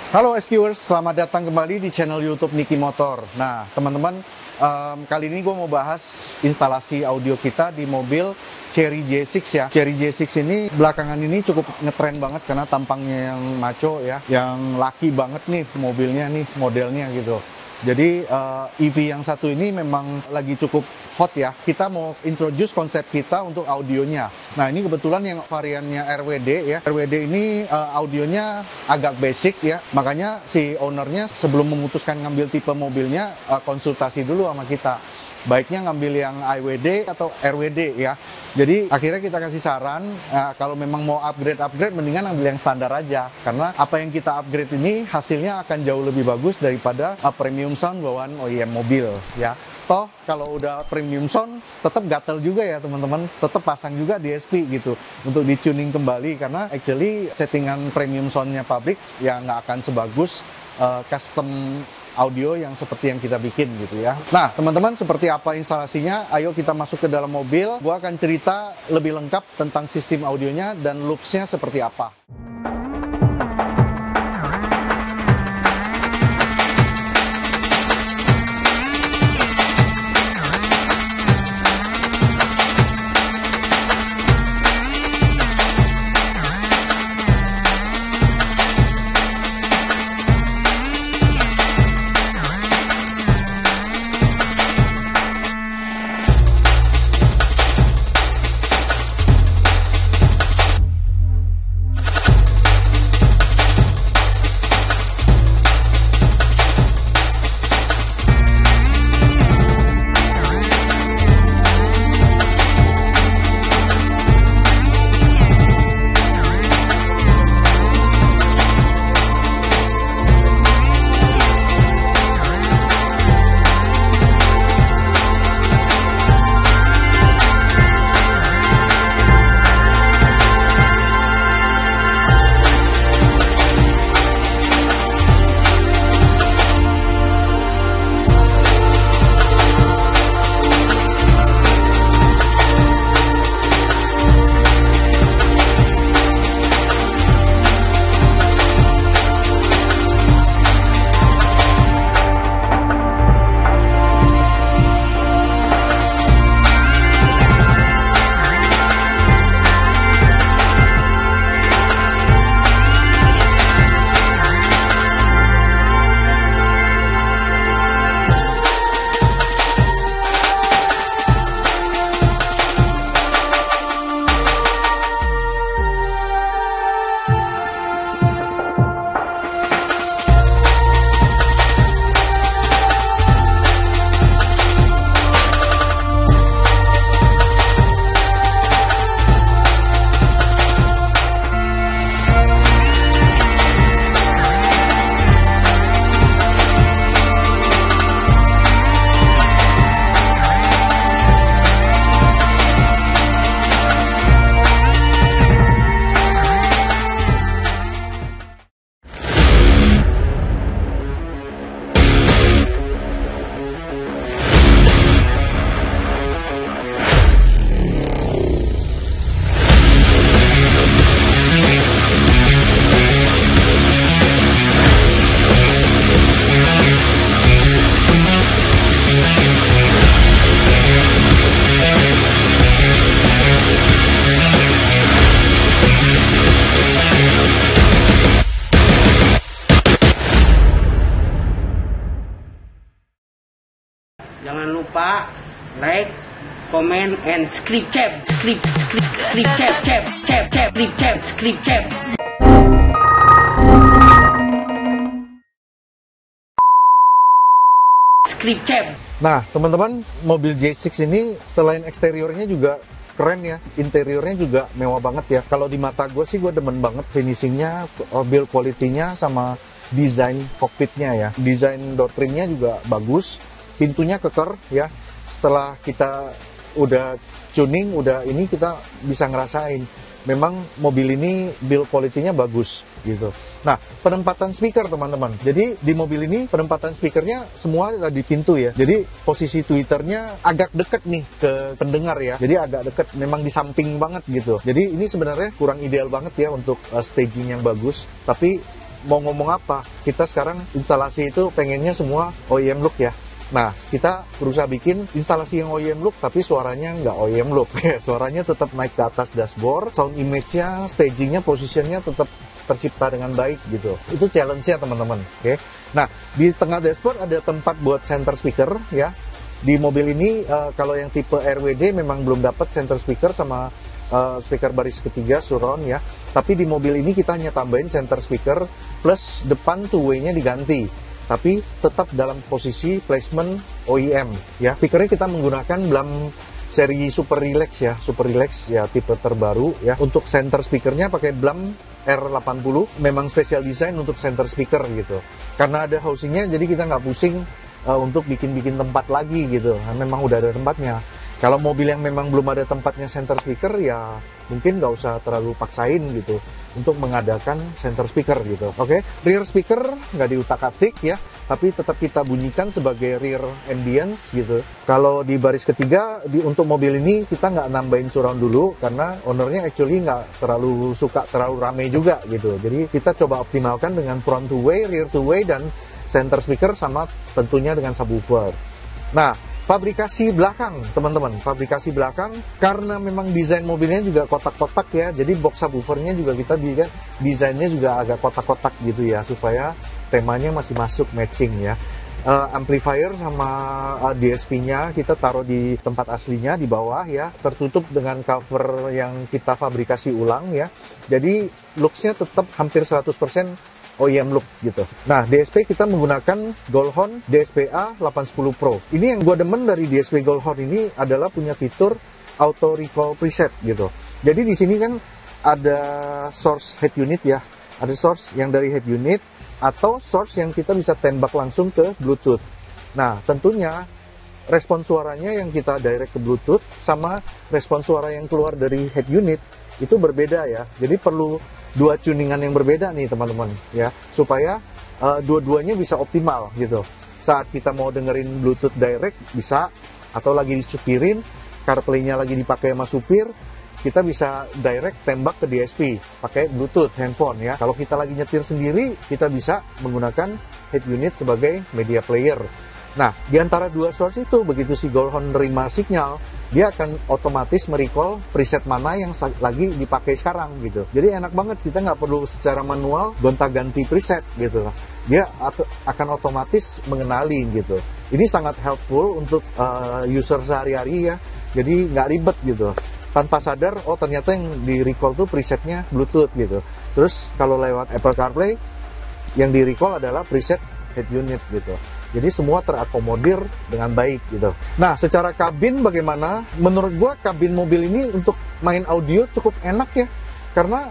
Halo SQers, selamat datang kembali di channel YouTube Niki Motor. Nah, teman-teman, kali ini gue mau bahas instalasi audio kita di mobil Chery J6 ya. Chery J6 ini belakangan ini cukup ngetren banget karena tampangnya yang maco ya, yang laki banget nih mobilnya nih, modelnya gitu. Jadi EV yang satu ini memang lagi cukup hot ya. Kita mau introduce konsep kita untuk audionya. Nah, ini kebetulan yang variannya RWD ya. RWD ini audionya agak basic ya. Makanya si ownernya sebelum memutuskan ngambil tipe mobilnya konsultasi dulu sama kita. Baiknya ngambil yang IWD atau RWD ya. Jadi akhirnya kita kasih saran, kalau memang mau upgrade mendingan ambil yang standar aja. Karena apa yang kita upgrade ini hasilnya akan jauh lebih bagus daripada premium sound bawaan OEM mobil ya. Toh kalau udah premium sound tetap gatel juga ya teman-teman, tetap pasang juga DSP gitu untuk di-tuning kembali, karena actually settingan premium soundnya pabrik ya nggak akan sebagus custom audio yang seperti yang kita bikin gitu ya. Nah teman-teman, seperti apa instalasinya? Ayo kita masuk ke dalam mobil. Gua akan cerita lebih lengkap tentang sistem audionya dan loops-nya seperti apa. Jangan lupa like, comment, and subscribe. Nah teman-teman, mobil J6 ini selain eksteriornya juga keren ya, interiornya juga mewah banget ya. Kalau di mata gue sih gue demen banget finishingnya, build quality-nya, sama desain cockpitnya ya. Desain door trimnya juga bagus, pintunya keker ya. Setelah kita udah tuning, udah ini, kita bisa ngerasain memang mobil ini build quality-nya bagus gitu. Nah, penempatan speaker teman-teman. Jadi di mobil ini penempatan speakernya semua ada di pintu ya. Jadi posisi tweeternya agak deket nih ke pendengar ya. Jadi agak deket, memang di samping banget gitu. Jadi ini sebenarnya kurang ideal banget ya untuk staging yang bagus. Tapi mau ngomong apa, kita sekarang instalasi itu pengennya semua OEM look ya. Nah, kita berusaha bikin instalasi yang OEM look, tapi suaranya nggak OEM look. Suaranya tetap naik ke atas dashboard, sound image-nya, staging-nya, positionnya tetap tercipta dengan baik gitu. Itu challenge-nya teman-teman. Oke. Nah, di tengah dashboard ada tempat buat center speaker ya. Di mobil ini kalau yang tipe RWD memang belum dapat center speaker sama speaker baris ketiga surround ya. Tapi di mobil ini kita hanya tambahin center speaker plus depan two-way-nya diganti. Tapi tetap dalam posisi placement OEM ya. Speakernya kita menggunakan Blam seri Super Relax ya tipe terbaru ya. Untuk center speakernya pakai Blam R80, memang special design untuk center speaker gitu. Karena ada housingnya jadi kita nggak pusing untuk bikin tempat lagi gitu. Memang udah ada tempatnya. Kalau mobil yang memang belum ada tempatnya center speaker ya mungkin nggak usah terlalu paksain gitu untuk mengadakan center speaker gitu. Oke, rear speaker nggak diutak-atik ya, tapi tetap kita bunyikan sebagai rear ambience gitu. Kalau di baris ketiga untuk mobil ini kita nggak nambahin surround dulu karena ownernya actually nggak terlalu suka terlalu rame juga gitu. Jadi kita coba optimalkan dengan front two way, rear two way dan center speaker sama tentunya dengan subwoofer. Nah, fabrikasi belakang, teman-teman, fabrikasi belakang karena memang desain mobilnya juga kotak-kotak ya, jadi box subwoofernya juga kita desainnya juga agak kotak-kotak gitu ya, supaya temanya masih masuk matching ya. Amplifier sama DSP-nya kita taruh di tempat aslinya di bawah ya, tertutup dengan cover yang kita fabrikasi ulang ya, jadi looks-nya tetap hampir 100% OEM look gitu. Nah, DSP kita menggunakan Goldhorn DSP-A 810 Pro. Ini yang gue demen dari DSP Goldhorn ini adalah punya fitur auto recall preset gitu. Jadi di sini kan ada source head unit ya, ada source yang dari head unit atau source yang kita bisa tembak langsung ke Bluetooth. Nah, tentunya respon suaranya yang kita direct ke Bluetooth sama respon suara yang keluar dari head unit itu berbeda ya. Jadi perlu dua tuningan yang berbeda nih teman-teman ya, supaya dua-duanya bisa optimal gitu. Saat kita mau dengerin Bluetooth direct bisa, atau lagi disupirin, CarPlay-nya lagi dipakai sama supir, kita bisa direct tembak ke DSP pakai Bluetooth handphone ya. Kalau kita lagi nyetir sendiri, kita bisa menggunakan head unit sebagai media player. Nah, di antara dua source itu, begitu si Goldhorn nerima sinyal, dia akan otomatis merecall preset mana yang lagi dipakai sekarang gitu. Jadi enak banget, kita nggak perlu secara manual gonta-ganti preset gitu. Dia akan otomatis mengenali gitu. Ini sangat helpful untuk user sehari-hari ya. Jadi nggak ribet gitu. Tanpa sadar, oh ternyata yang di-recall tuh presetnya Bluetooth gitu. Terus kalau lewat Apple CarPlay, yang di-recall adalah preset head unit gitu. Jadi semua terakomodir dengan baik gitu. Nah, secara kabin bagaimana? Menurut gua kabin mobil ini untuk main audio cukup enak ya. Karena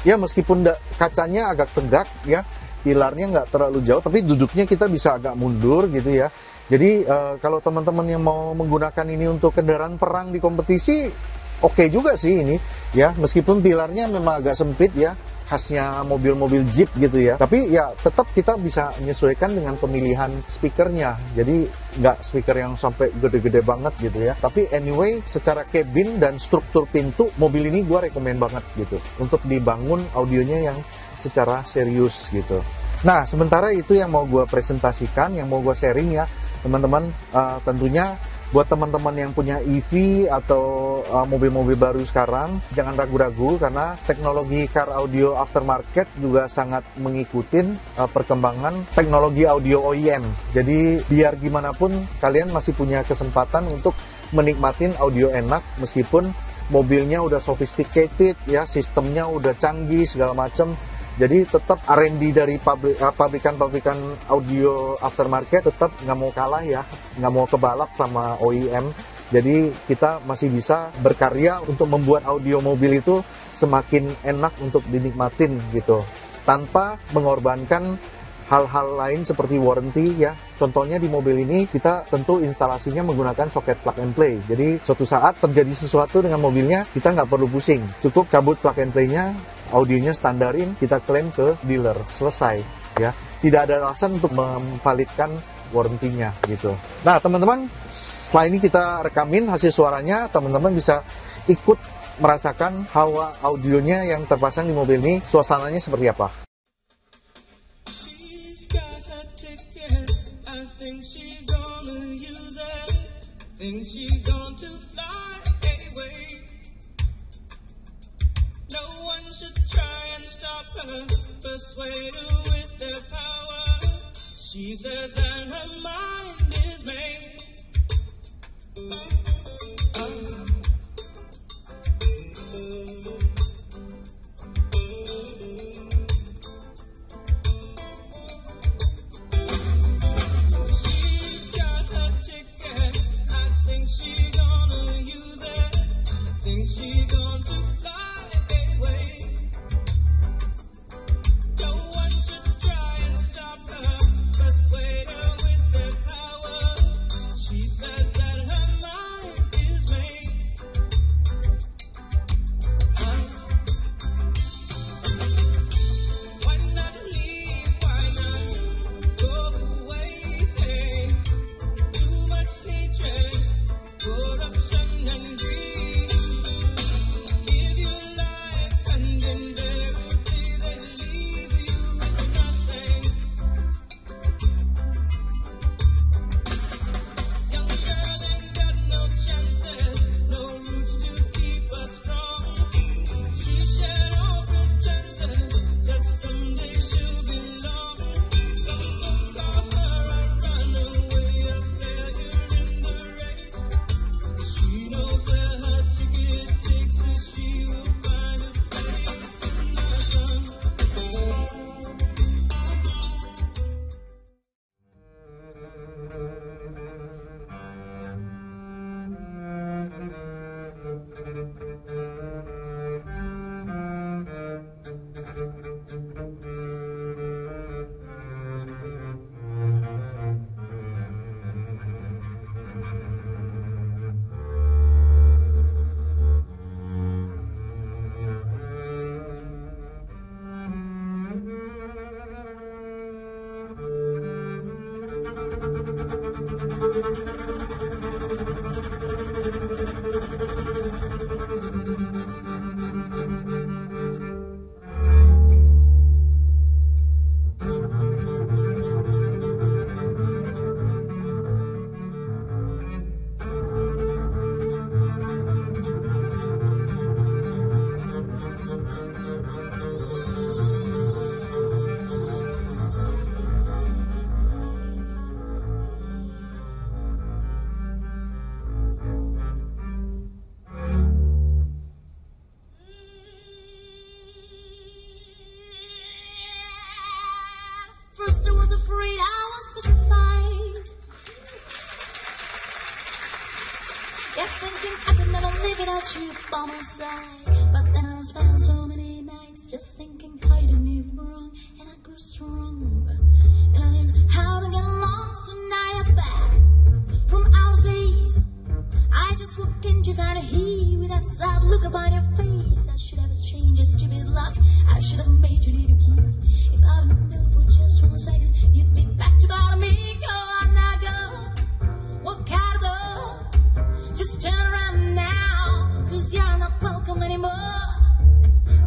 ya meskipun kacanya agak tegak ya, pilarnya nggak terlalu jauh, tapi duduknya kita bisa agak mundur gitu ya. Jadi kalau teman-teman yang mau menggunakan ini untuk kendaraan perang di kompetisi, oke juga sih ini ya. Meskipun pilarnya memang agak sempit ya, khasnya mobil-mobil Jeep gitu ya. Tapi ya tetap kita bisa menyesuaikan dengan pemilihan speakernya. Jadi nggak speaker yang sampai gede-gede banget gitu ya. Tapi anyway, secara cabin dan struktur pintu, mobil ini gue rekomen banget gitu. Untuk dibangun audionya yang secara serius gitu. Nah, sementara itu yang mau gue presentasikan, yang mau gue sharing ya, teman-teman. Tentunya buat teman-teman yang punya EV atau mobil-mobil baru sekarang, jangan ragu-ragu karena teknologi car audio aftermarket juga sangat mengikuti perkembangan teknologi audio OEM. Jadi biar gimana pun kalian masih punya kesempatan untuk menikmatin audio enak meskipun mobilnya udah sophisticated ya, sistemnya udah canggih segala macam. Jadi tetap R&D dari pabrikan-pabrikan audio aftermarket tetap nggak mau kalah ya, nggak mau kebalap sama OEM. Jadi kita masih bisa berkarya untuk membuat audio mobil itu semakin enak untuk dinikmatin gitu, tanpa mengorbankan hal-hal lain seperti warranty ya. Contohnya di mobil ini kita tentu instalasinya menggunakan soket plug and play. Jadi suatu saat terjadi sesuatu dengan mobilnya, kita nggak perlu pusing. Cukup cabut plug and play-nya, audionya standarin, kita klaim ke dealer, selesai ya. Tidak ada alasan untuk memvalidkan warranty-nya gitu. Nah teman-teman, setelah ini kita rekamin hasil suaranya, teman-teman bisa ikut merasakan hawa audionya yang terpasang di mobil ini, suasananya seperti apa. She's got her ticket. I think she gonna use it. Think she going to fly away. No one should try and stop her, persuade her with their power. She says that her mind is made. She's got her ticket. I think she gonna use it. I think she going to fly away. No one should try and stop her, persuade her with their power. She says that her mind is made. Why not leave? Why not go away? Hey, too much hatred, corruption and greed. Give your life and invariably they leave you with nothing. Young girl ain't got no chances, no roots to keep her strong. She shed all pretenses that someday she'll belong. Some folks call her a runaway, a failure in the race. She knows where her ticket takes her. She will find a place in the sun. First I was afraid I was petrified. Kept thinking I could never live without you by my side. But then I spent so many nights just thinking, hiding me wrong, and I grew strong. And I learned how to get along, so now you're back from outer space. I just walk in to find a he with that sad look upon your face. I should have changed your stupid luck. I should have made you leave your key. If I would know for just 1 second, you'd be back to bother me. Go on now, go. Walk out the door. Just turn around now, 'cause you're not welcome anymore.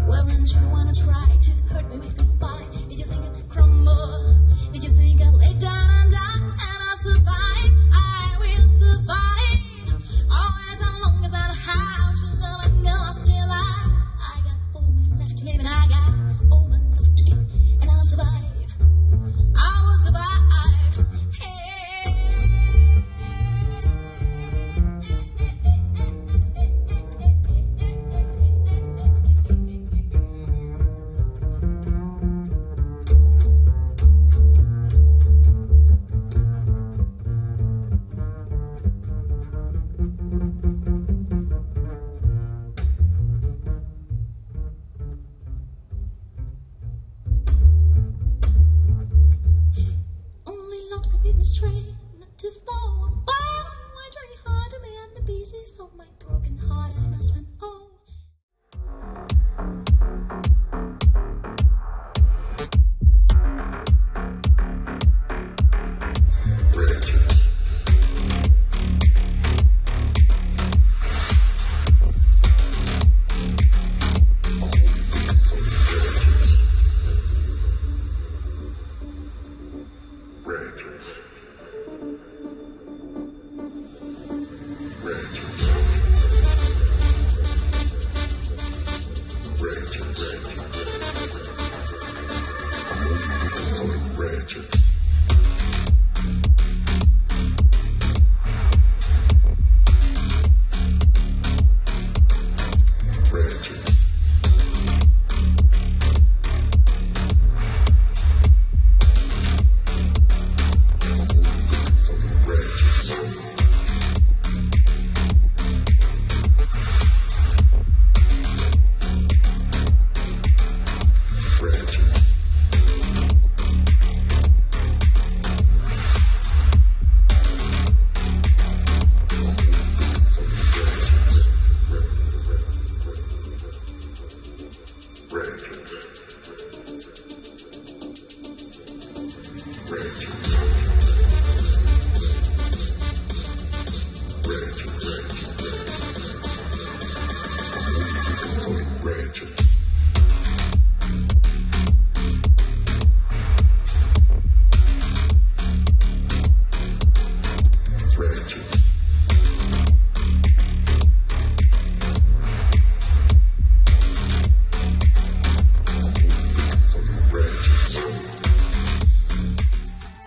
Weren't you wanna try to hurt me with goodbye? Did you think I'd crumble? Did you think I'd lay down and die? And I'll survive, I will survive. Always as long as I know how to love and know I'm still alive. I got all my left to live and I got all my love to give. And I'll survive, I will survive. Hey.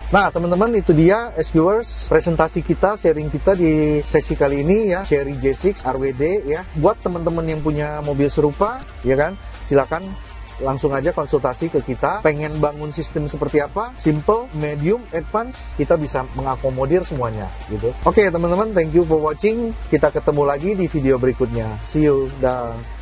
Nah, teman-teman, itu dia SQers presentasi kita, sharing kita di sesi kali ini ya, Chery J6 RWD ya. Buat teman-teman yang punya mobil serupa, ya kan, silakan langsung aja konsultasi ke kita. Pengen bangun sistem seperti apa? Simple, medium, advance, kita bisa mengakomodir semuanya gitu. Oke, teman-teman, thank you for watching. Kita ketemu lagi di video berikutnya. See you. Dah.